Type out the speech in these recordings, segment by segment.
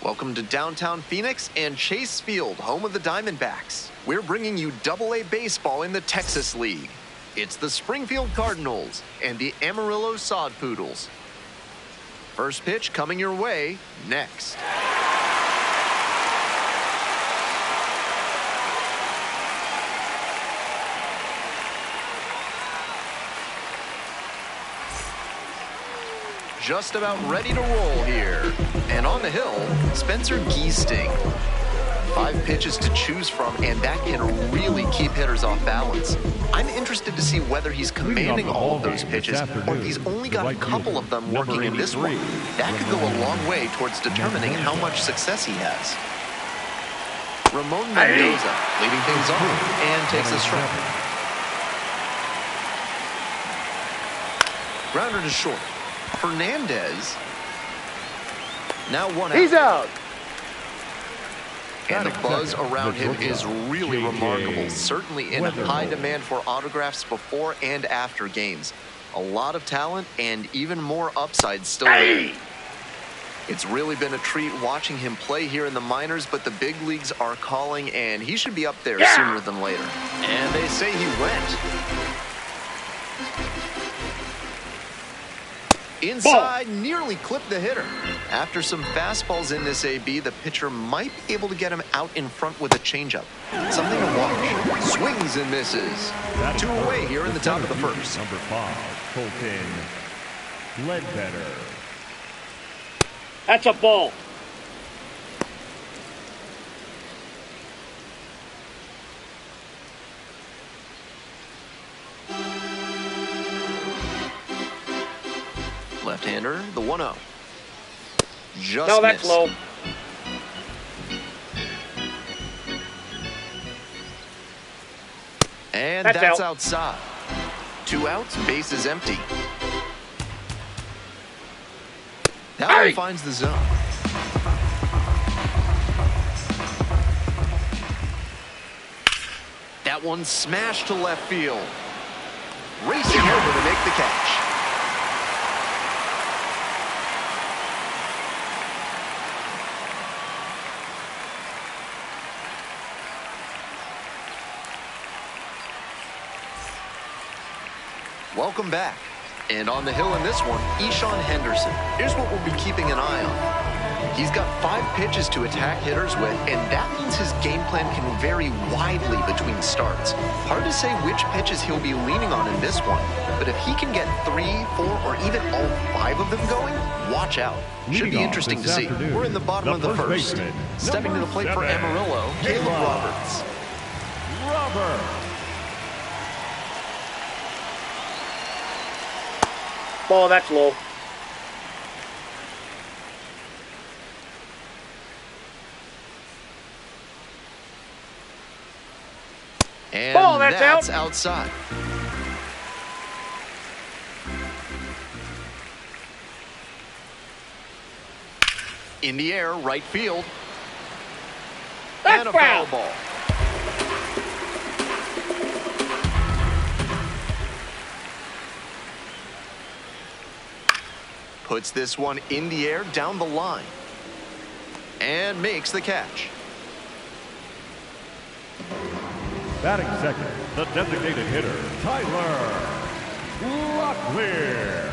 Welcome to downtown Phoenix and Chase Field, home of the Diamondbacks. We're bringing you Double-A baseball in the Texas League. It's the Springfield Cardinals and the Amarillo Sod Poodles. First pitch coming your way next. Just about ready to roll here. And on the hill, Spencer Giesting. 5 pitches to choose from, and that can really keep hitters off balance. I'm interested to see whether he's commanding all of those pitches or if he's only got a couple of them working in this one. That could go a long way towards determining how much success he has. Ramon Mendoza leading things off and takes a strike. Grounder to short. Fernandez. Now 1 out. He's out. And the buzz around him is really remarkable. Certainly in high demand for autographs before and after games. A lot of talent and even more upside still there. It's really been a treat watching him play here in the minors, but the big leagues are calling, and he should be up there sooner than later. And they say he went. Inside, nearly clipped the hitter. After some fastballs in this AB, the pitcher might be able to get him out in front with a changeup. Something to watch. Swings and misses. 2 away here in the top of the first. Number 5, Colton Ledbetter. That's a ball. Left-hander, the 1-0. Just no, that's missed. low. And that's that's out. outside. 2 outs, base is empty. That one finds the zone. That one smashed to left field. Racing over to make the catch. Welcome back. And on the hill in this one, Eshawn Henderson. Here's what we'll be keeping an eye on. He's got 5 pitches to attack hitters with, and that means his game plan can vary widely between starts. Hard to say which pitches he'll be leaning on in this one, but if he can get 3, 4, or even all 5 of them going, watch out. Should be interesting to see. We're in the bottom of the first. Stepping to the plate for Amarillo, Caleb Roberts. Ball, that's low. And ball, that's out. Outside. In the air, right field. That's and a foul ball. Puts this one in the air down the line. And makes the catch. Batting second, the designated hitter, Tyler Locklear.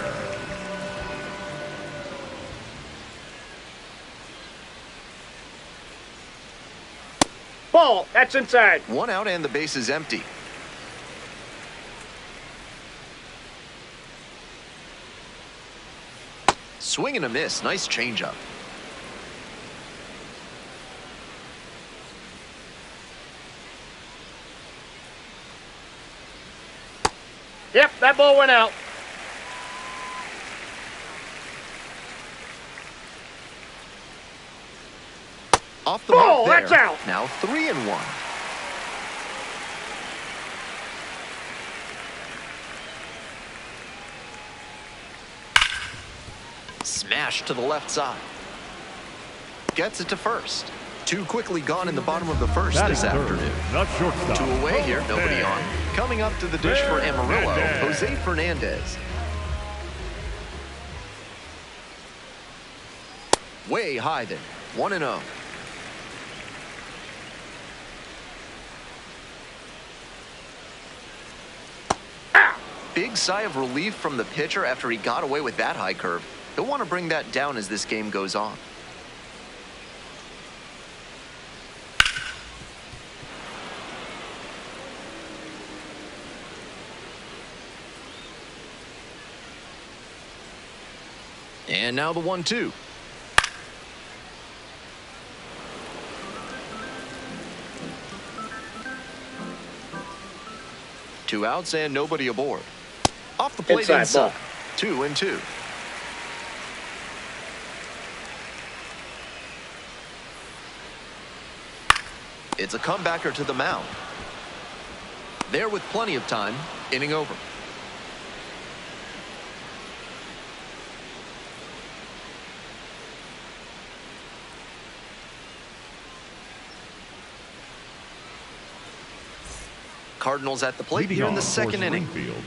Ball, that's inside. 1 out and the base is empty. Swing and a miss. Nice changeup. Yep, that ball went out. Off the ball, mark there. that's out. Now 3-1. Smash to the left side. Gets it to first. 2 quickly gone in the bottom of the first this afternoon. 2 away here, nobody on. Coming up to the dish for Amarillo, Jose Fernandez. Way high then. 1-0. Big sigh of relief from the pitcher after he got away with that high curve. He'll want to bring that down as this game goes on. And now the 1-2. Two outs and nobody aboard. Off the plate inside. 2-2. It's a comebacker to the mound. There with plenty of time. Inning over. Cardinals at the plate here in the second inning.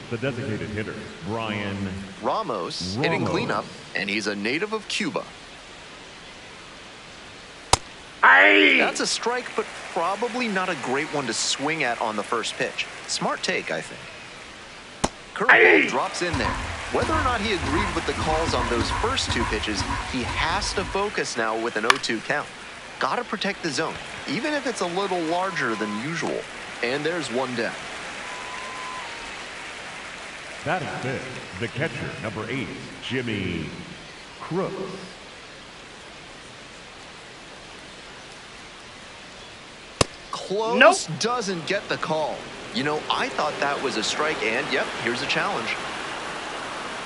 The designated hitter, Brian Ramos hitting cleanup, and he's a native of Cuba. Aye. That's a strike, but probably not a great one to swing at on the first pitch. Smart take, I think. Curveball drops in there. Whether or not he agreed with the calls on those first two pitches, he has to focus now with an 0-2 count. Gotta protect the zone, even if it's a little larger than usual. And there's one down. Batting fifth, the catcher, number 8, Jimmy Crooks. Close. Nope. Doesn't get the call. You know, I thought that was a strike, and yep, here's a challenge.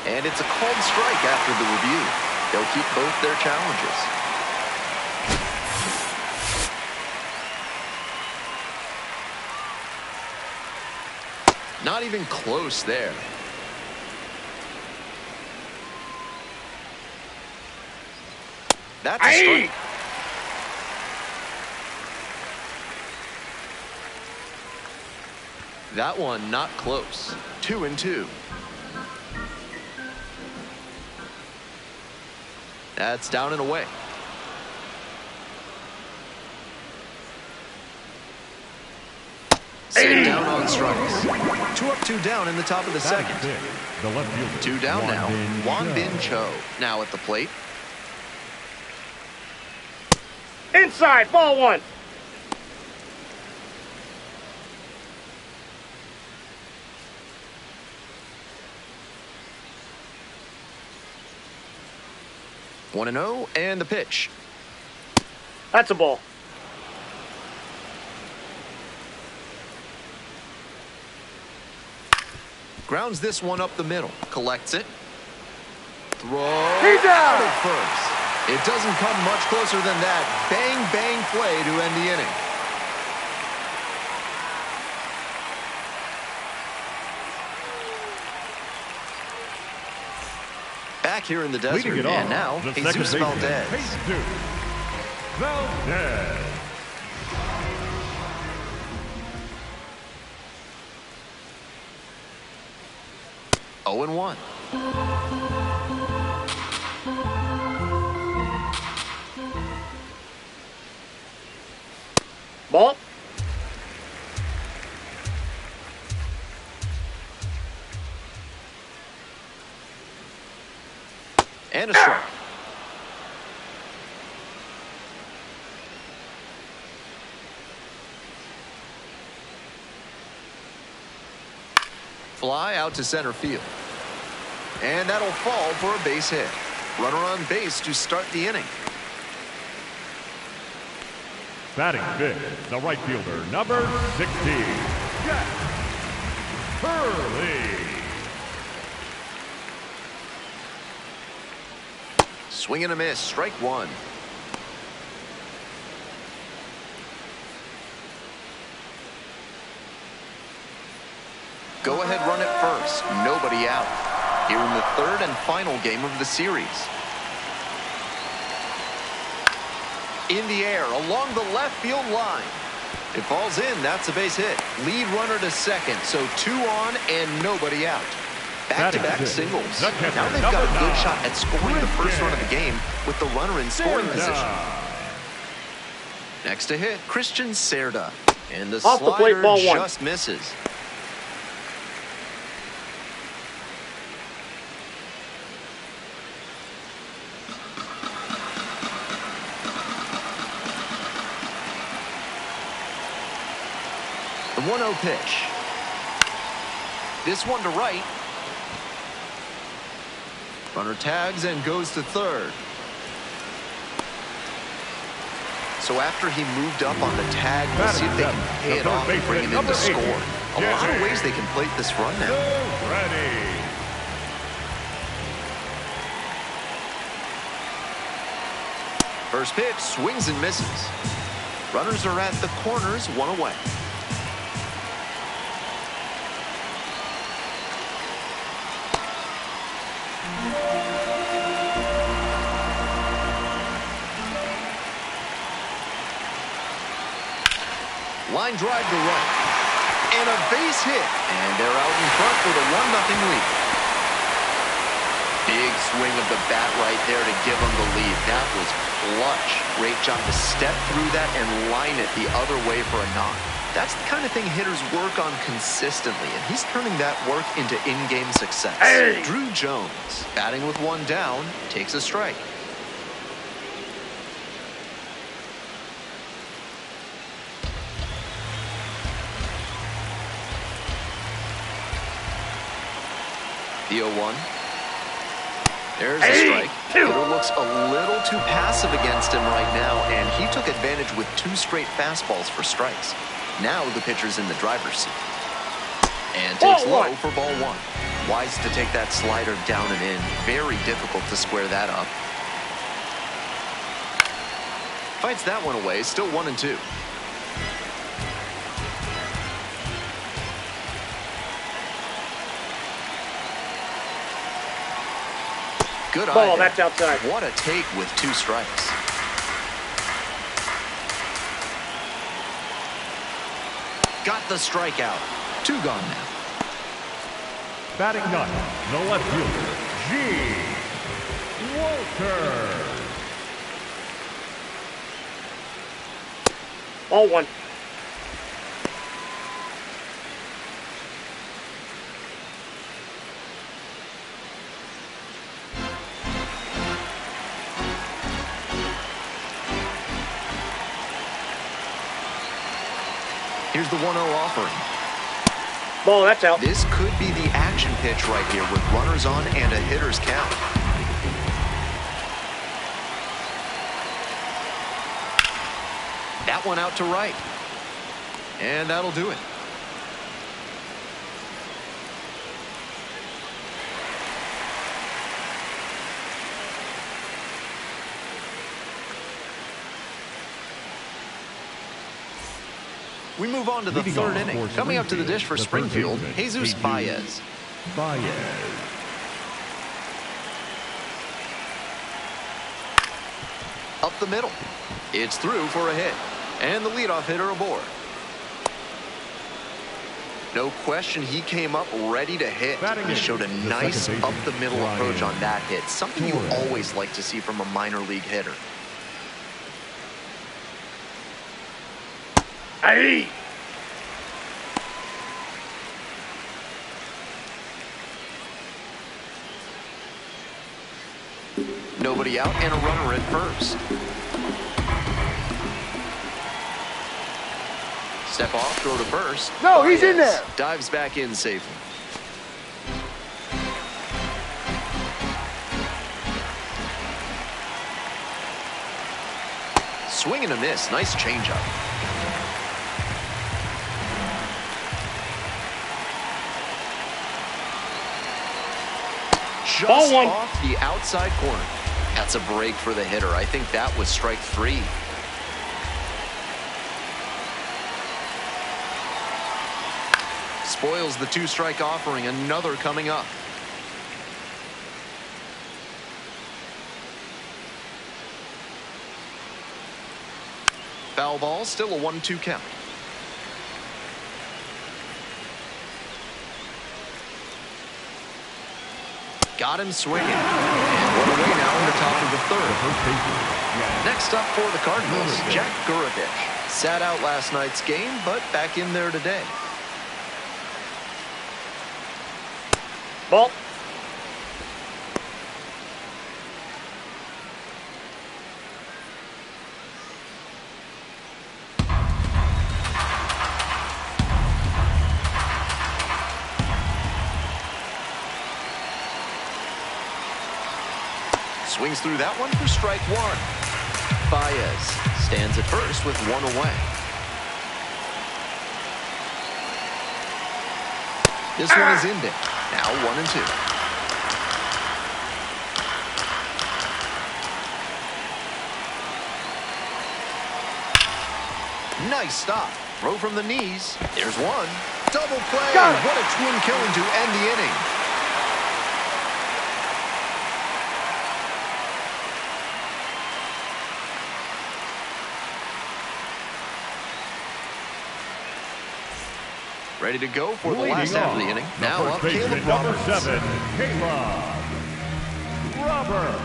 And it's a called strike after the review. They'll keep both their challenges. Not even close there. That's a strike. That one not close. 2-2. That's down and away. Sit down on strikes. 2 up, 2 down in the top of the second. The left fielder, 2 down now. Won Bin Cho now at the plate. Inside, ball 1. One and 0, and the pitch. That's a ball. Grounds this one up the middle. Collects it. Throw. He's out at first. It doesn't come much closer than that. Bang, bang play to end the inning. Back here in the desert, and now Jesus Valdez. Valdez. Oh and 1. Ball. And a strike. Fly out to center field. And that'll fall for a base hit. Runner on base to start the inning. Batting fifth, the right fielder, number 60, Jack Hurley. Swing and a miss, strike 1. Go ahead, run it first. Nobody out. Here in the third and final game of the series. In the air, along the left field line. It falls in, that's a base hit. Lead runner to second, so 2 on and nobody out. Back-to-back singles. Now they've got a good shot at scoring the first run of the game with the runner in scoring position. Next to hit, Christian Cerda. And the Off the plate, slider ball one. just misses. The 1-0 pitch. This one to right. Runner tags and goes to third. So after he moved up on the tag, we'll see if they can pay it off and bring him in to score. A lot of ways they can plate this run now. Ready. First pitch, swings and misses. Runners are at the corners, one away. Line drive to right. And a base hit. And they're out in front for the 1-0 lead. Big swing of the bat right there to give them the lead. That was clutch. Great job to step through that and line it the other way for a knock. That's the kind of thing hitters work on consistently, and he's turning that work into in-game success. Hey! Drew Jones, batting with one down, takes a strike. The 0-1. There's a strike. Hitter looks a little too passive against him right now, and he took advantage with 2 straight fastballs for strikes. Now the pitcher's in the driver's seat. And takes low for ball 1. Wise to take that slider down and in. Very difficult to square that up. Fights that one away, still 1-2. Good eye Ball, there. that's outside. What a take with 2 strikes. Got the strikeout. 2 gone now. Batting ninth, the left fielder, G. Walter. Ball 1. Here's the 1-0 offering. Ball, that's out. This could be the action pitch right here with runners on and a hitter's count. That one out to right. And that'll do it. We move on to the third inning. Coming up to the dish for Springfield, Jesus Baez. Up the middle. It's through for a hit. And the leadoff hitter aboard. No question, he came up ready to hit. He showed a nice up-the-middle approach on that hit. Something you always like to see from a minor league hitter. Hey! Nobody out and a runner at first. Step off, throw to first. No, he's in there. Dives back in safely. Swing and a miss. Nice changeup. Just off the outside corner. That's a break for the hitter. I think that was strike 3. Spoils the 2-strike offering. Another coming up. Foul ball, still a 1-2 count. Got him swinging. And one away now in the top of the third. Next up for the Cardinals, Jack Gurevich. Sat out last night's game, but back in there today. Ball. Swings through that one for strike one. Baez stands at first with one away. This one is in there. Now 1-2. Nice stop. Throw from the knees. There's one. Double play. What a twin killing to end the inning. Ready to go for the last half of the inning. Now up Caleb number Roberts. 7, Caleb Roberts.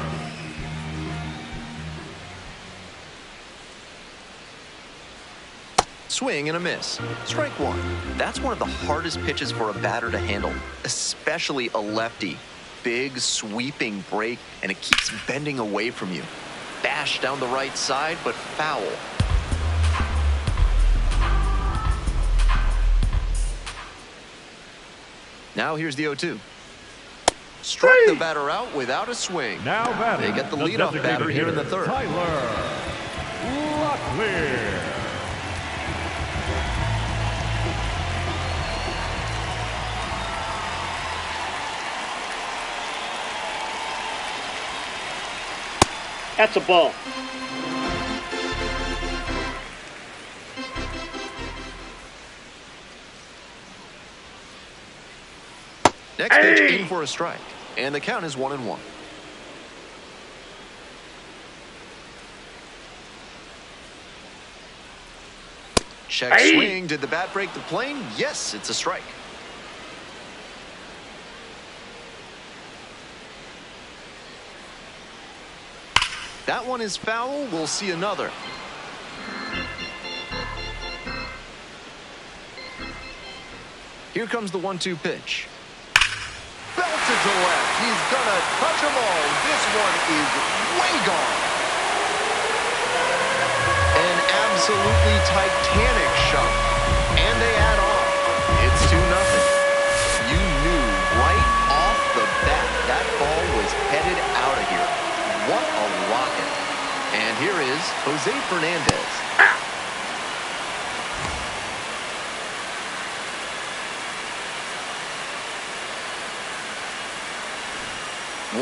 Swing and a miss. Strike one. That's one of the hardest pitches for a batter to handle, especially a lefty. Big sweeping break, and it keeps bending away from you. Bash down the right side, but foul. Now here's the 0-2. Struck the batter out without a swing. Now batting. They get the leadoff batter here in the third. Tyler Locklear. That's a ball. Next pitch in for a strike, and the count is 1-1. Check swing. Did the bat break the plane? Yes, it's a strike. That one is foul. We'll see another. Here comes the 1-2 pitch. Belted to left. He's gonna touch them all. This one is way gone. An absolutely titanic shot. And they add on. It's 2-0. You knew right off the bat that ball was headed out of here. What a rocket. And here is Jose Fernandez.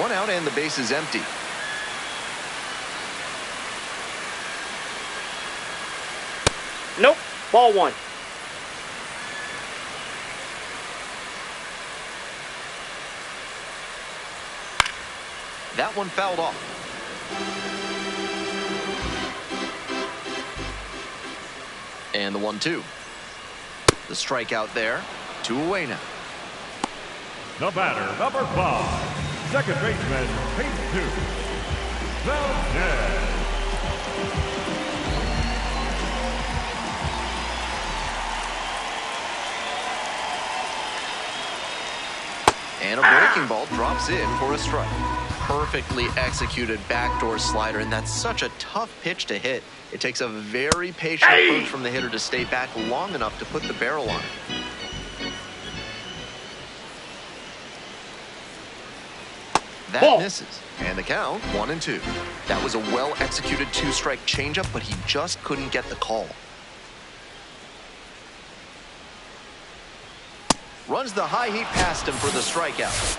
One out and the base is empty. Nope. Ball one. That one fouled off. And the 1-2. The strikeout there. 2 away now. The batter, number 5. Second baseman, Jesus Valdez. And a breaking ball drops in for a strike. Perfectly executed backdoor slider, and that's such a tough pitch to hit. It takes a very patient approach from the hitter to stay back long enough to put the barrel on it. That misses. And the count, 1-2. That was a well-executed 2-strike changeup, but he just couldn't get the call. Runs the high heat past him for the strikeout.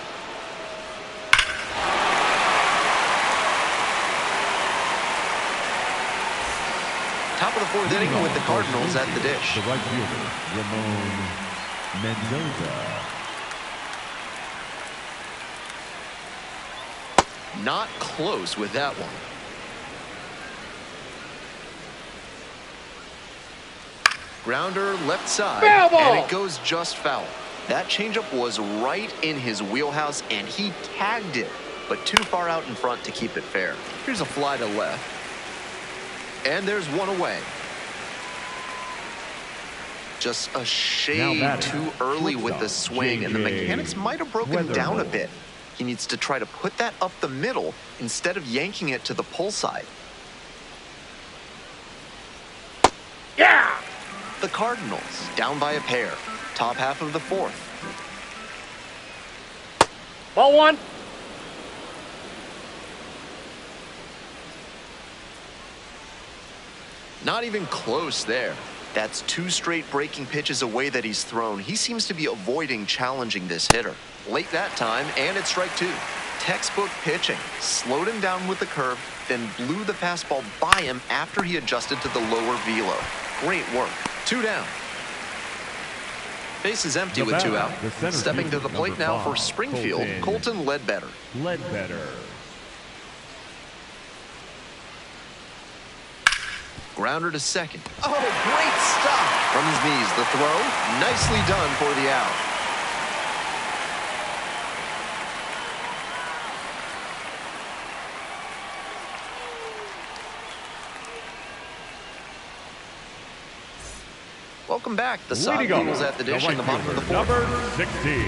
Top of the 4th inning with the Cardinals at the dish. The right fielder, Ramon Mendoza. Not close with that one. Grounder left side, and it goes just foul. That changeup was right in his wheelhouse, and he tagged it, but too far out in front to keep it fair. Here's a fly to left. And there's one away. Just a shade too early with the swing, and the mechanics might have broken down a bit. He needs to try to put that up the middle instead of yanking it to the pull side. Yeah! The Cardinals down by a pair. Top half of the fourth. Ball one. Not even close there. That's 2 straight breaking pitches away that he's thrown. He seems to be avoiding challenging this hitter. Late that time, and it's strike 2. Textbook pitching. Slowed him down with the curve, then blew the fastball by him after he adjusted to the lower velo. Great work. 2 down. Base is empty with 2 out. Stepping to the plate now for Springfield, Colton Ledbetter. Grounder to second. Oh, great stop from his knees. The throw, nicely done for the out. Welcome back. The Sox Poodles at the dish in the bottom of the fourth. Number 60,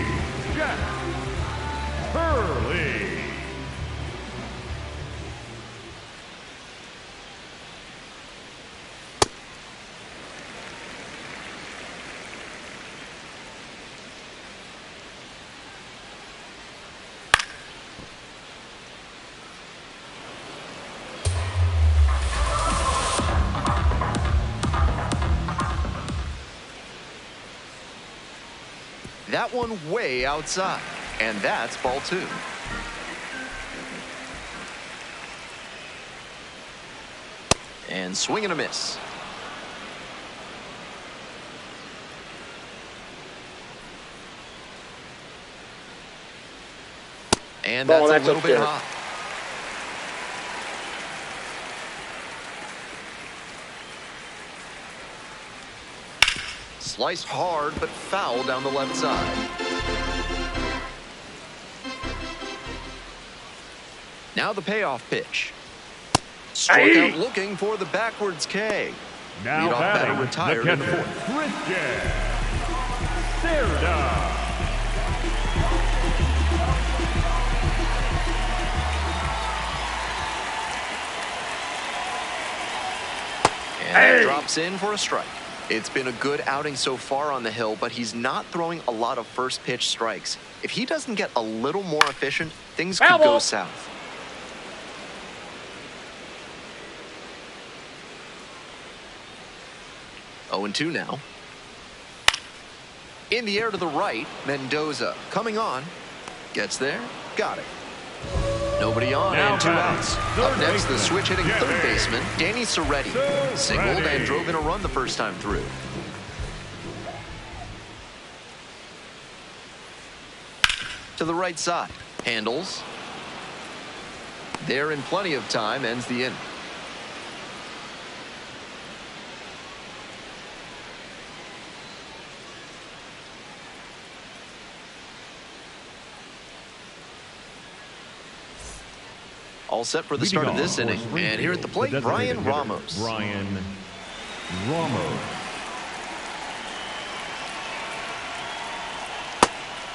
Jack Hurley. That one way outside, and that's ball 2. And swing and a miss. And that's a little bit hot. Sliced hard, but foul down the left side. Now the payoff pitch. Struck out looking for the backwards K. Now Leadoff batter batting, retired the in the catcher, fourth. Christian Cerda. And that drops in for a strike. It's been a good outing so far on the hill, but he's not throwing a lot of first pitch strikes. If he doesn't get a little more efficient, things could go south. Oh, 0-2 now. In the air to the right, Mendoza coming on. Gets there, got it. Nobody on Now and 2 outs. Up next, the switch-hitting third baseman, Danny Serretti. Singled and drove in a run the first time through. To the right side, handles. There in plenty of time, ends the inning. All set for the start of this inning. And here at the plate, Brian Ramos.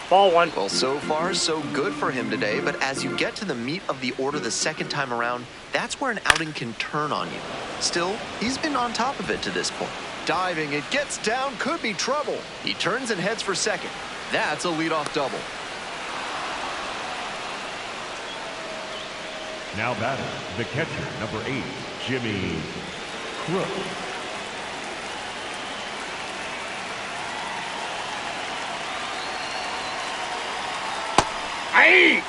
Ball one. Well, so far, so good for him today. But as you get to the meat of the order the second time around, that's where an outing can turn on you. Still, he's been on top of it to this point. Diving, it gets down, could be trouble. He turns and heads for second. That's a leadoff double. Now batting, the catcher, number 8, Jimmy Crook. Aye!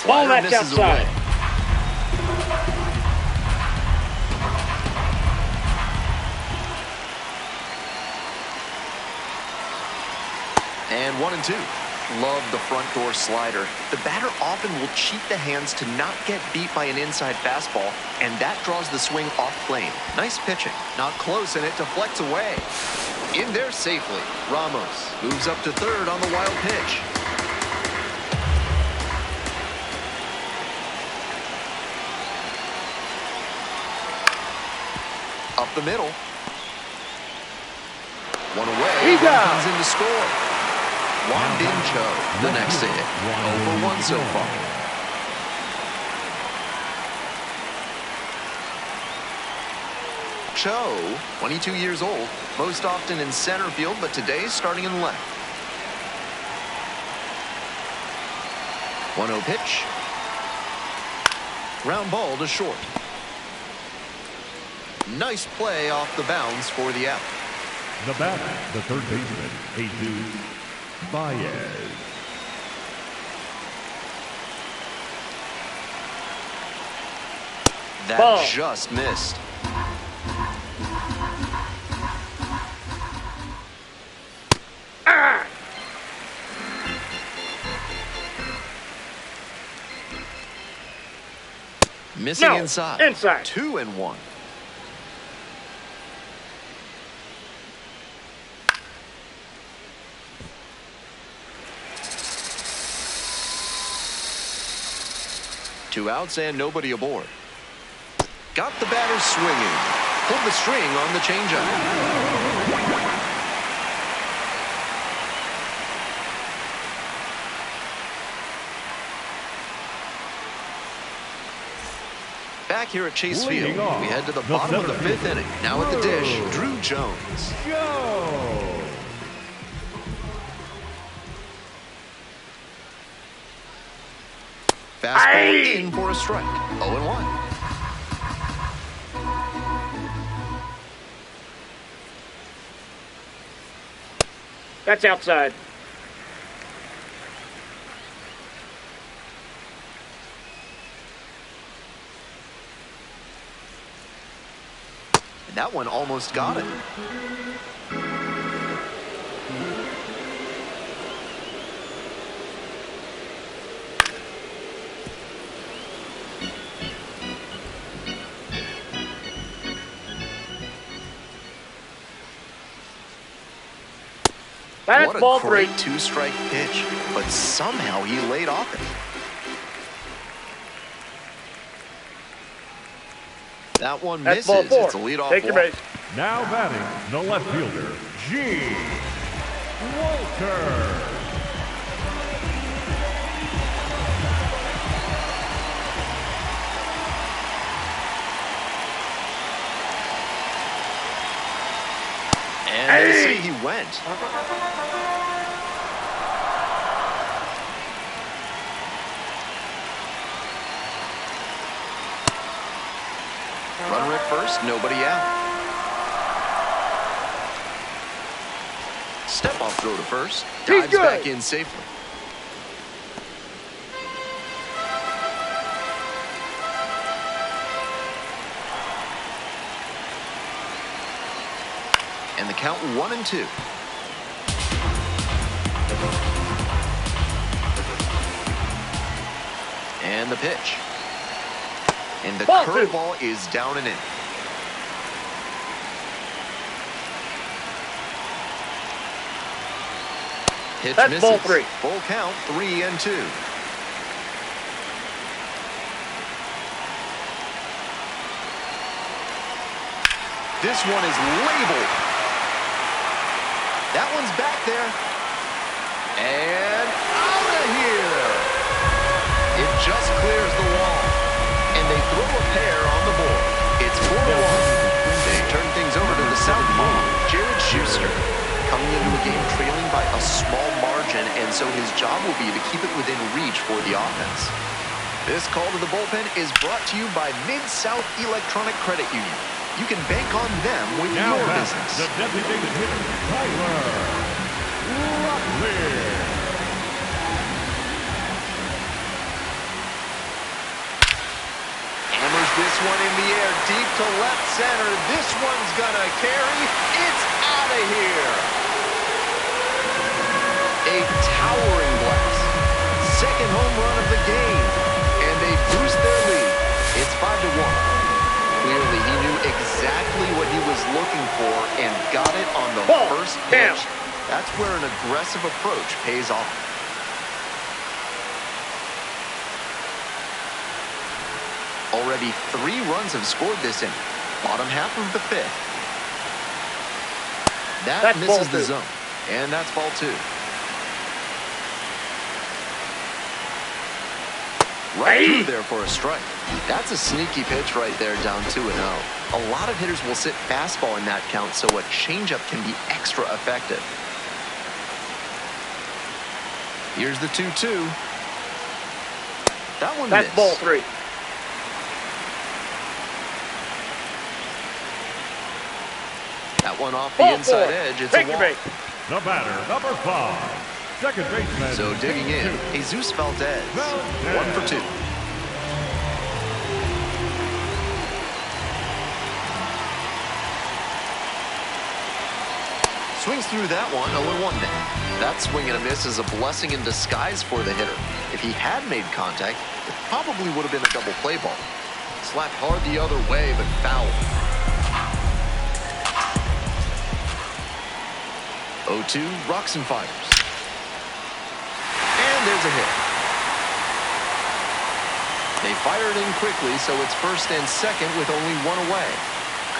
Ball, that's outside. Away. And 1-2. Love the front door slider. The batter often will cheat the hands to not get beat by an inside fastball, and that draws the swing off plane. Nice pitching. Not close, and it deflects away. In there safely. Ramos moves up to third on the wild pitch. Up the middle. One away. One comes in to score. Won Bin Cho, the next hit. 0 for 1 so far. Cho, 22 years old, most often in center field, but today starting in left. 1-0 pitch. Ground ball to short. Nice play off the bounds for the out. The batter, the third baseman, Jesus Baez. That Ball. just missed. Missing No, inside. inside. 2-1. Two outs and nobody aboard. Got the batter swinging. Pulled the string on the changeup. Back here at Chase Field, we head to the bottom of the fifth inning. Now at the dish, Drew Jones. Go! Fastball in for a strike. 0-1. That's outside. And that one almost got it. That's What a ball great 3. two-strike pitch, but somehow he laid off it. That one That's misses. ball 4. It's a leadoff Take your walk. base. Now batting, the left fielder, G. Walter. And see, he went. Runner at first, nobody out. Step off throw to first. Dives good. back in safely. And the count 1-2. And the pitch. And the Ball 2. curveball is down and in. Pitch That's misses. ball 3. Full count, 3-2. This one is labeled. That one's back there. And out of here. It just clears the wall. And they throw a pair on the board. It's 4-1. They turn things over to the southpaw, Jared Schuster, coming into a game trailing by a small margin, and so his job will be to keep it within reach for the offense. This call to the bullpen is brought to you by Mid-South Electronic Credit Union. You can bank on them with Now your back, business. the designated hitter, Tyler Rocklear. Hammers this one in the air, deep to left center. This one's gonna carry. It's out of here. A towering was looking for and got it on the Ball first down. pitch. That's where an aggressive approach pays off. Already 3 runs have scored this inning. Bottom half of the 5th. That misses the zone. And that's ball 2. Right through there for a strike. That's a sneaky pitch right there, down 2-0. A lot of hitters will sit fastball in that count, so a changeup can be extra effective. Here's the 2-2. That one missed. That's ball 3. That one off the inside edge. It's a walk. The batter, number 5. Second baseman. So digging in, Jesus Valdez. 1 for 2. Swings through that one, 0-1 now. That swing and a miss is a blessing in disguise for the hitter. If he had made contact, it probably would have been a double play ball. Slapped hard the other way, but foul. 0-2, rocks and fires. And there's a hit. They fire it in quickly, so it's first and second with only 1 away.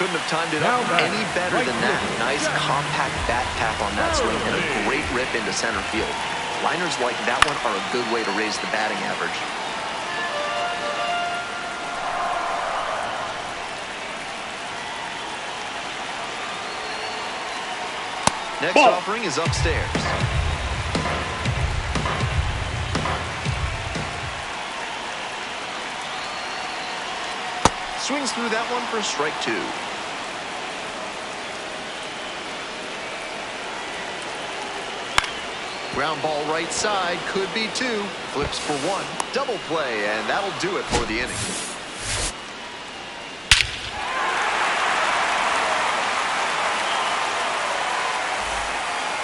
Couldn't have timed it up any better than that. Nice compact bat tap on that swing and a great rip into center field. Liners like that one are a good way to raise the batting average. Next offering is upstairs. Swings through that one for strike 2. Ground ball right side, could be 2. Flips for 1. Double play, and that'll do it for the inning.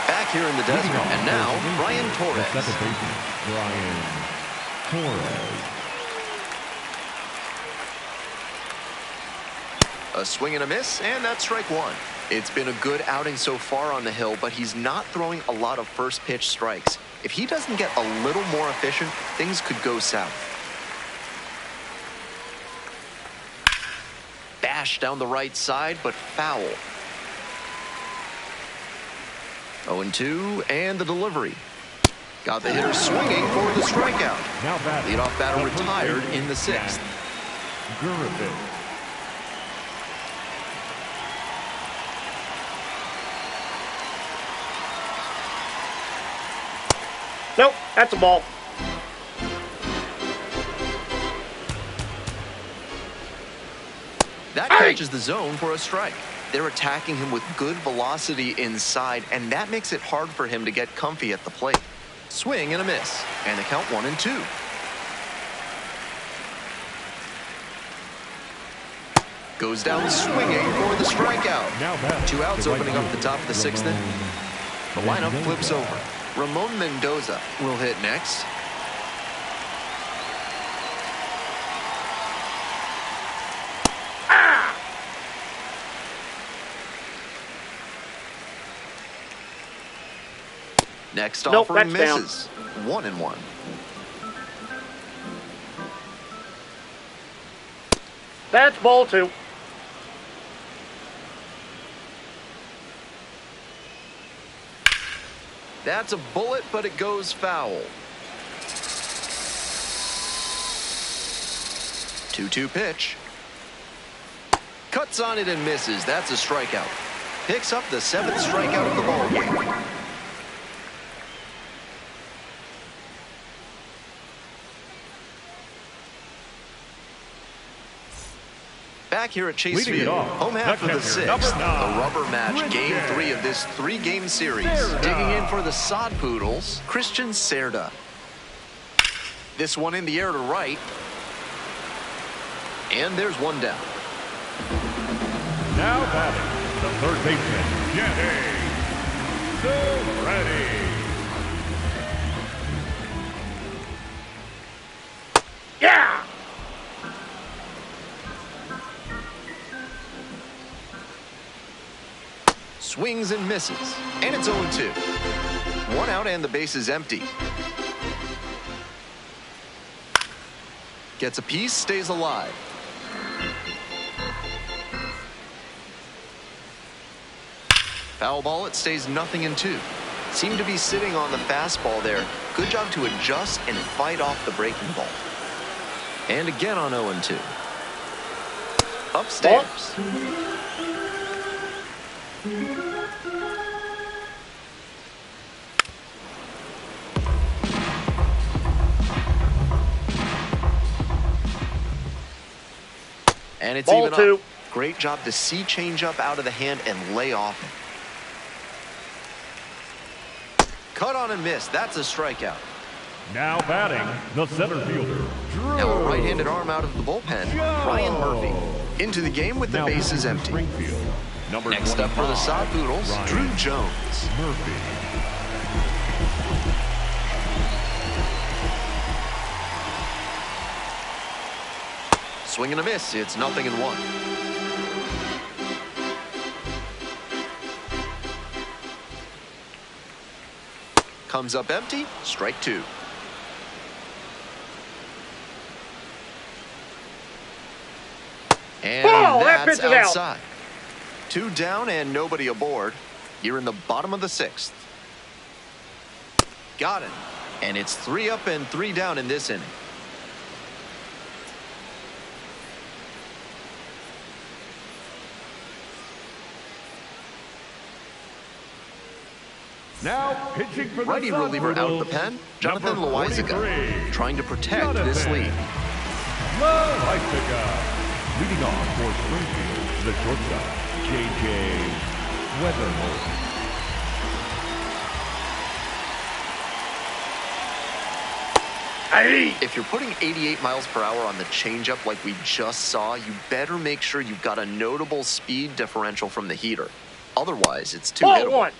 Back here in the desert, and now Brian Torres. Second baseman, Brian Torres. A swing and a miss, and that's strike 1. It's been a good outing so far on the hill, but he's not throwing a lot of first pitch strikes. If he doesn't get a little more efficient, things could go south. Bash down the right side, but foul. 0-2, and the delivery. Got the hitter swinging for the strikeout. Now batting. Leadoff batter retired in the 6th. Gurevich. Nope, that's a ball. That catches the zone for a strike. They're attacking him with good velocity inside, and that makes it hard for him to get comfy at the plate. Swing and a miss, and the count 1-2. Goes down swinging for the strikeout. 2 outs opening up the top of the 6th inning. The lineup flips over. Ramon Mendoza will hit next. Next offering misses. 1-1. That's ball 2. That's a bullet, but it goes foul. 2-2 pitch. Cuts on it and misses. That's a strikeout. Picks up the 7th strikeout of the ballgame. Back here at Chase Field, home half of the 6th, a rubber match, game 3 of this 3-game series. Digging in for the Sod Poodles, Christian Cerda. This one in the air to right. And there's one down. Now batting, the third baseman, Jenny Ready. Yeah! swings and misses, and it's 0-2. One out and the base is empty. Gets a piece, stays alive. Foul ball, it stays 0-2. Seemed to be sitting on the fastball there. Good job to adjust and fight off the breaking ball. And again on 0-2. Upstairs. And it's Ball even two. up. Great job to see changeup out of the hand and lay off it. Cut on and miss. That's a strikeout. Now batting, the center fielder, Drew. Now a right-handed arm out of the bullpen, Ryan Murphy. Into the game with the Now bases pitching empty. Springfield, number Next up for the 25, Sod Poodles, Ryan Drew Jones. Murphy. Swing and a miss. It's 0-1. Comes up empty. Strike two. And Ball! That that's pitch is out. outside. Two down and nobody aboard. Here in the bottom of the sixth. Got it. And it's 3 up and 3 down in this inning. Now pitching for the Righty Sod reliever out of the Poodles, pen, Jonathan number Loizaga, 43, trying to protect Jonathan this lead. Loizaga. Leading off for Springfield, the shortstop, J.J. Weatherholt. If you're putting 88 miles per hour on the changeup like we just saw, you better make sure you've got a notable speed differential from the heater. Otherwise, it's too Ball hittable. one.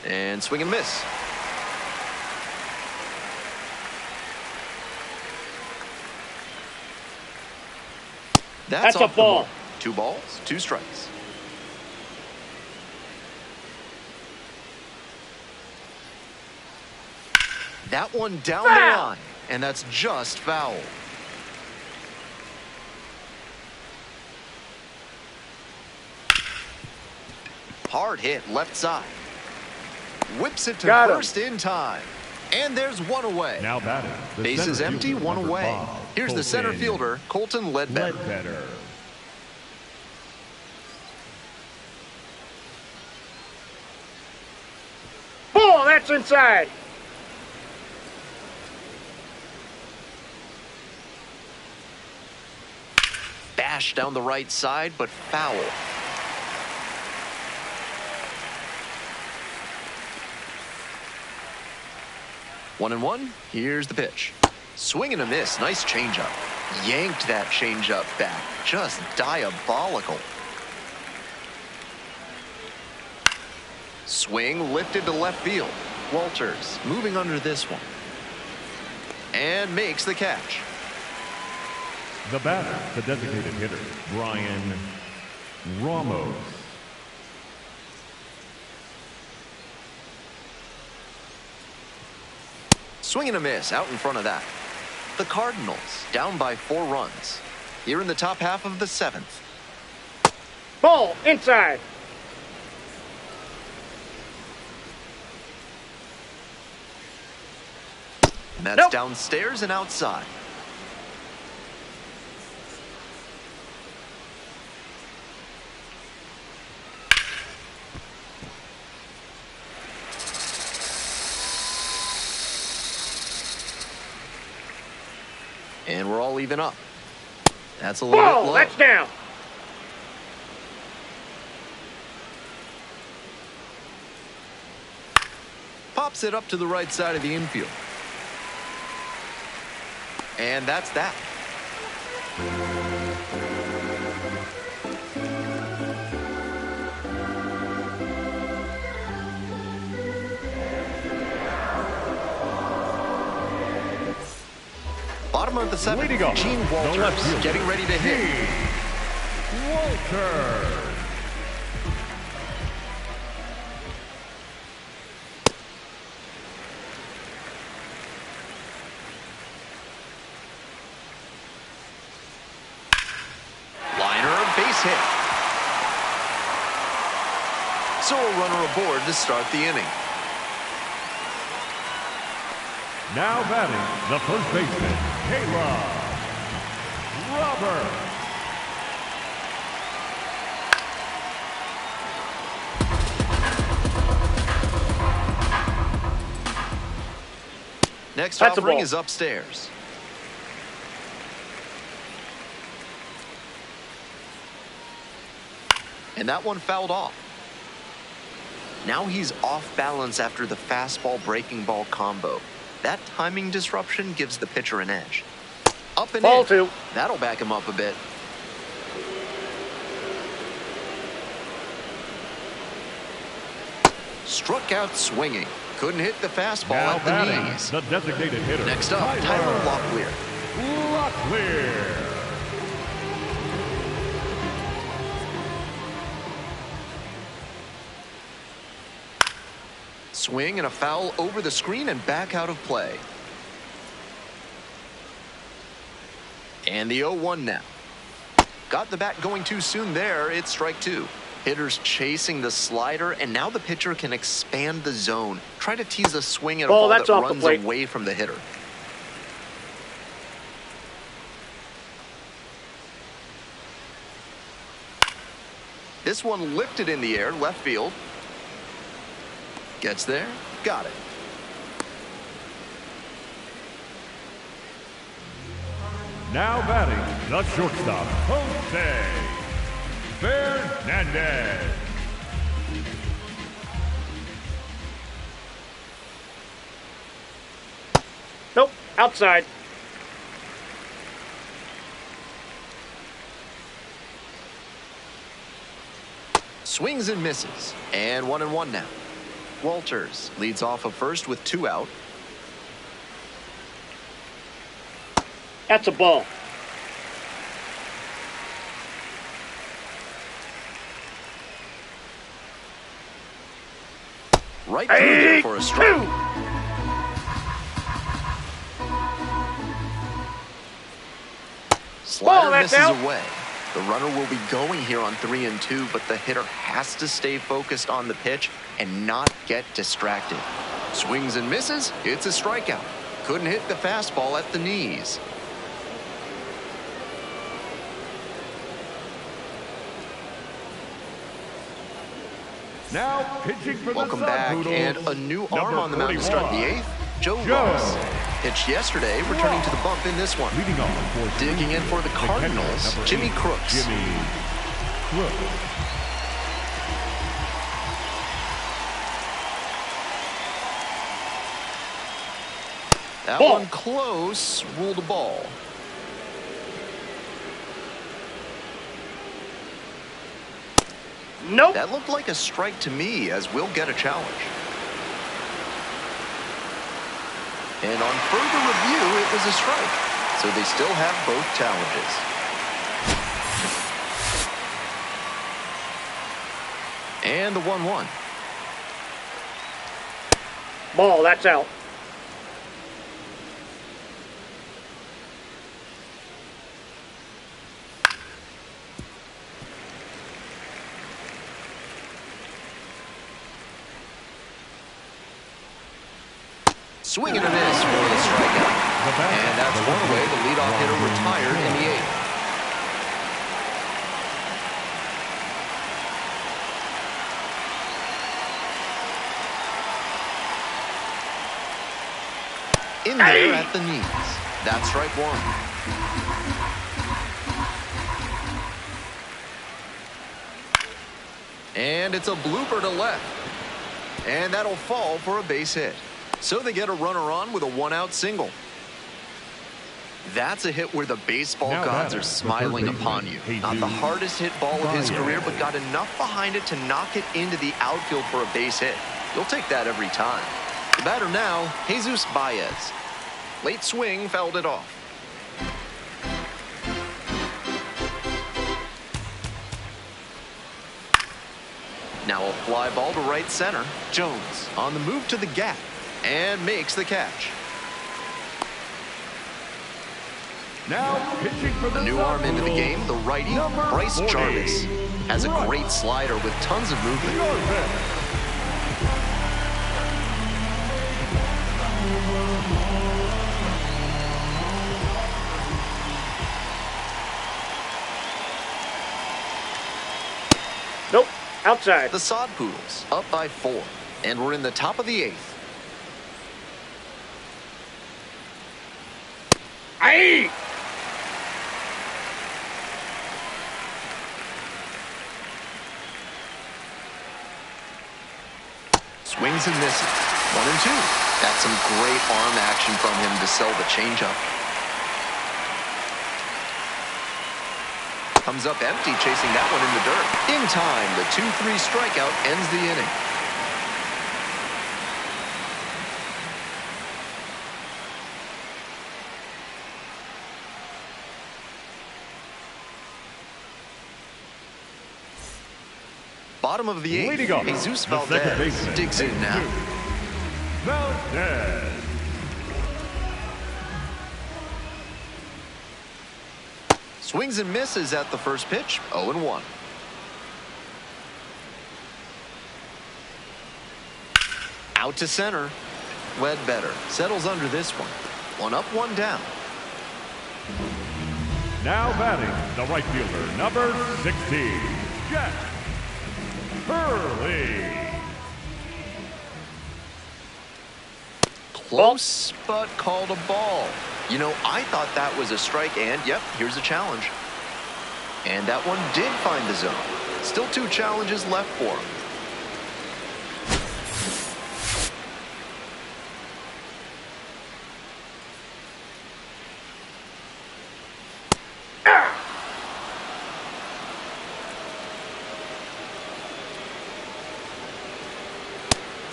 And swing and miss. That's a off the ball. mark. 2 balls, 2 strikes. That one down the Foul. line, and that's just foul. Hard hit left side. Whips it to Got him. first in time. And there's one away. Now batting, the Base center is empty, fielder, one number away. 5, Here's the center Colton fielder, Colton Ledbetter. Ledbetter. Ball, that's inside. Bash down the right side, but foul. One and one. Here's the pitch. Swing and a miss. Nice changeup. Yanked that changeup back. Just diabolical. Swing lifted to left field. Walters moving under this one. And makes the catch. The batter, the designated hitter, Brian Ramos. Swing and a miss out in front of that. The Cardinals down by 4 runs. Here in the top half of the 7th. Ball, inside. And that's Nope. downstairs and outside. And we're all even up. That's a little bit Ball, low. that's down. Pops it up to the right side of the infield. And that's that. Bottom Bottom of the seventh, Leading off, Gene the left Walters fielder, getting ready to hit. Gene Walters. Liner, base hit. So a runner aboard to start the inning. Now batting, the first baseman, Caleb Roberts. Next That's a offering ball. is upstairs. And that one fouled off. Now he's off balance after the fastball breaking ball combo. That timing disruption gives the pitcher an edge. Up and Ball in. two. That'll back him up a bit. Struck out swinging. Couldn't hit the fastball Now at the batting, knees. the designated hitter. Next up, Tyler Locklear. Locklear. Swing and a foul over the screen and back out of play. And the 0-1 now. Got the bat going too soon there. It's strike two. Hitters chasing the slider, and now the pitcher can expand the zone. Try to tease a swing at a ball that's that off the runs plate. away from the hitter. This one lifted in the air, left field. Gets there, got it. Now batting, the shortstop, Jose Fernandez. Nope, outside. Swings and misses, and 1-1 now. Walters leads off of first with 2 out. That's a ball. Right through there for a strike. Slider that's misses out. away. The runner will be going here on 3-2, but the hitter has to stay focused on the pitch and not get distracted. Swings and misses, it's a strikeout. Couldn't hit the fastball at the knees. Now pitching for Welcome the back, Poodles, and a new arm number on the mound to start the 41, 8th. Joe Joe Ross. Pitched yesterday, returning to the bump in this one. Leading off for Digging in for the Cardinals, catcher, number Jimmy 8, Crooks. Jimmy Crooks. That Ball. one close, ruled a ball. Nope. That looked like a strike to me, as we'll get a challenge. And on further review, it was a strike. So they still have both challenges. And the 1-1. Ball, that's out. Swing and a miss for the strikeout. And that's one way the leadoff hitter retired in the 8th. In there at the knees. That's strike one. And it's a blooper to left. And that'll fall for a base hit. So they get a runner on with a 1-out single. That's a hit where the baseball Now gods batter, are the smiling third upon baseman, you. Not the Jesus hardest hit ball of his Baez. career, but got enough behind it to knock it into the outfield for a base hit. You'll take that every time. The batter now, Jesus Baez. Late swing fouled it off. Now a fly ball to right center. Jones on the move to the gap and makes the catch. Now pitching for the A new arm into the game, the righty, Bryce 40. Jarvis. Has a great slider with tons of movement. Nope. Outside. The Sod Poodles up by 4, and we're in the top of the 8th. Aye! Swings and misses. 1-2. That's some great arm action from him to sell the changeup. Comes up empty, chasing that one in the dirt. In time, the 2-3 strikeout ends the inning. Bottom of the 8th, Jesus Valdez digs in now. Valdez. Swings and misses at the first pitch, 0-1. Out to center. Ledbetter settles under this one. 1 up, 1 down. Now batting, the right fielder, number 16, Jack Hurley. Close, but called a ball. You know, I thought that was a strike, and yep, here's a challenge. And that one did find the zone. Still 2 challenges left for him.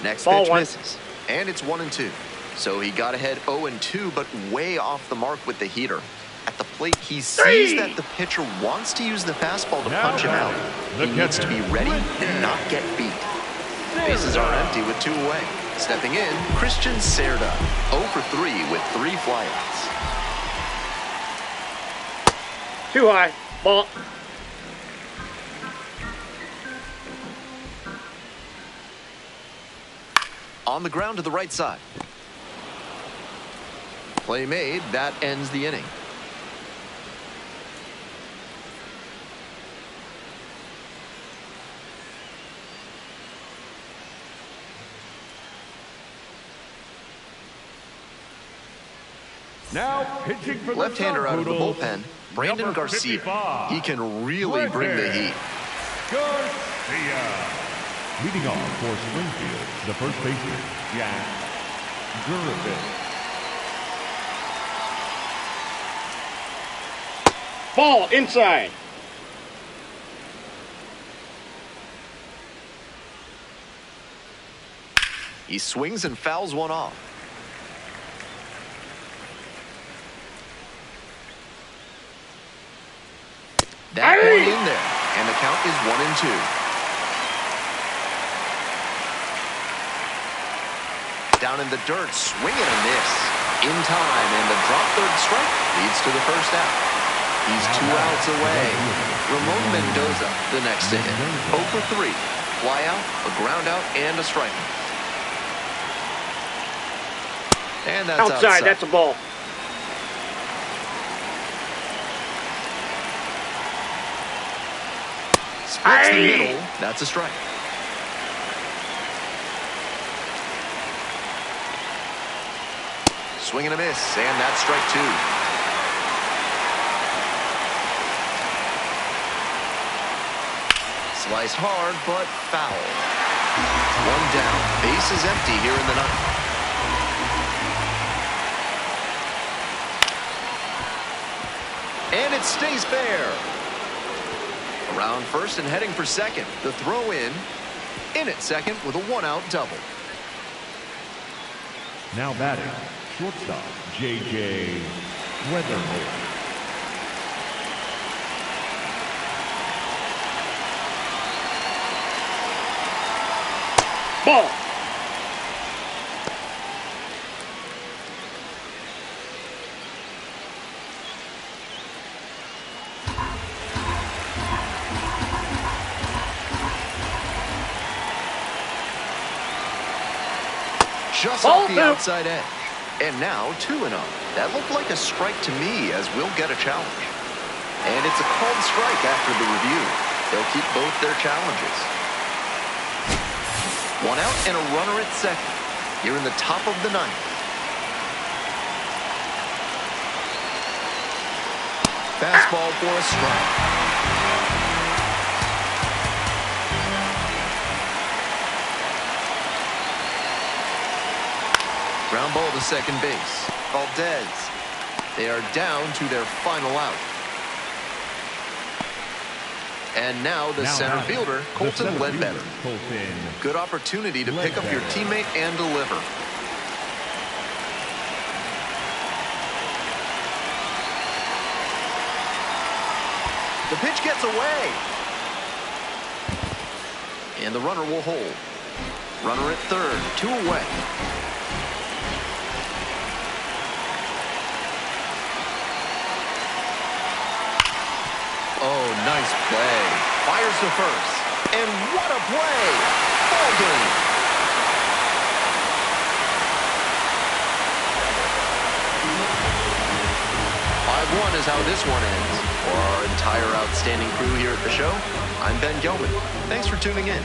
Next pitch misses, and it's 1-2. So he got ahead 0-2, but way off the mark with the heater. At the plate, he sees that the pitcher wants to use the fastball to punch him out. He needs to be ready and not get beat. Bases are empty with 2 away. Stepping in, Christian Cerda, 0 for 3 with 3 flyouts. Too high. Ball. On the ground to the right side. Play made. That ends the inning. Now pitching for the left-hander out of the Poodles, bullpen, Brandon number Garcia. 55, He can really bring the heat. Garcia. Leading off for Springfield, the first baseman, Jack Hurley. Ball inside. He swings and fouls one off. That one in there, and the count is 1-2. Down in the dirt, swing and a miss. In time, and the drop third strike leads to the first out. He's 2 outs away. Ramon Mendoza, the next to hit. 0 for 3. Fly out, a ground out, and a strikeout. And that's outside. That's a ball. Splits the middle. That's a strike. Swing and a miss, and that's strike 2. Sliced hard, but foul. 1 down. Base is empty here in the 9th. And it stays bare. Around first and heading for second. The throw in at second with a 1-out double. Now batting, shortstop, J.J. Weatherford. Ball. Just Ball off the two. outside edge. And now 2-0. That looked like a strike to me, as we'll get a challenge. And it's a called strike after the review. They'll keep both their challenges. 1 out and a runner at second. Here in the top of the 9th. Fastball for a strike. Ground ball to second base. Valdez. They are down to their final out. And now the center fielder, Colton Ledbetter. Good opportunity to pick up your teammate and deliver. The pitch gets away. And the runner will hold. Runner at third, 2 away. Oh, nice play. Fires to first. And what a play. Ball game. 5-1 is how this one ends. For our entire outstanding crew here at the show, I'm Ben Gelman. Thanks for tuning in.